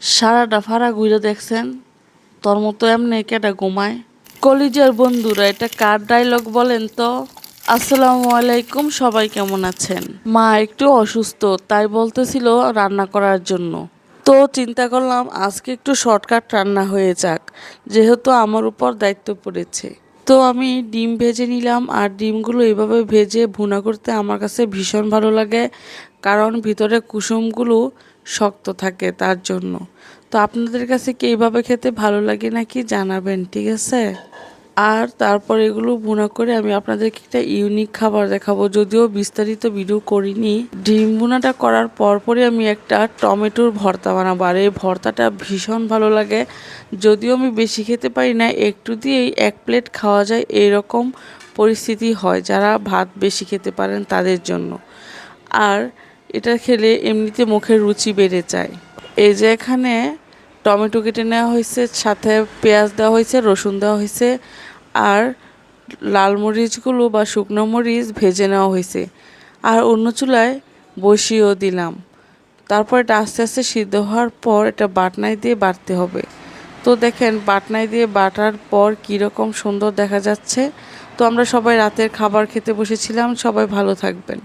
সারাটা ফাড়া ঘুরে দেখছেন, তোর মতো এমনি কেটা ঘুমায়। কলিজার বন্ধুরা, এটা কার ডায়লগ বলেন তো? আসসালামু আলাইকুম, সবাই কেমন আছেন? মা একটু অসুস্থ, তাই বলতেছিল রান্না করার জন্য। তো চিন্তা করলাম আজকে একটু শর্টকাট রান্না হয়ে যাক, যেহেতু আমার উপর দায়িত্ব পড়েছে। তো আমি ডিম ভেজে নিলাম, আর ডিমগুলো এইভাবে ভেজে ভুনা করতে আমার কাছে ভীষণ ভালো লাগে, কারণ ভিতরে কুসুমগুলো শক্ত থাকে তার জন্য। তো আপনাদের কাছে কি এইভাবে খেতে ভালো লাগে নাকি জানাবেন, ঠিক আছে? আর তারপর এগুলো ভুনা করে আমি আপনাদেরকে একটা ইউনিক খাবার দেখাবো, যদিও বিস্তারিত ভিডিও করিনি। ডিম ভুনাটা করার পরপরই আমি একটা টমেটোর ভর্তা বানাবো, আর এই ভর্তাটা ভীষণ ভালো লাগে। যদিও আমি বেশি খেতে পারি না, একটু দিয়েই 1 প্লেট খাওয়া যায়, এইরকম পরিস্থিতি হয় যারা ভাত বেশি খেতে পারেন তাদের জন্য। আর এটা খেলে এমনিতে মুখের রুচি বেড়ে যায়। এই যে এখানে টমেটো কেটে নেওয়া হয়েছে, সাথে পেঁয়াজ দেওয়া হয়েছে, রসুন দেওয়া হয়েছে, আর লাল মরিচগুলো বা শুকনো মরিচ ভেজে নেওয়া হয়েছে, আর অন্য চুলায় বসিয়েও দিলাম। তারপর এটা আস্তে আস্তে সিদ্ধ হওয়ার পর এটা বাটনায় দিয়ে বাটতে হবে। তো দেখেন বাটনায় দিয়ে বাটার পর কীরকম সুন্দর দেখা যাচ্ছে। তো আমরা সবাই রাতের খাবার খেতে বসেছিলাম, সবাই ভালো থাকবেন।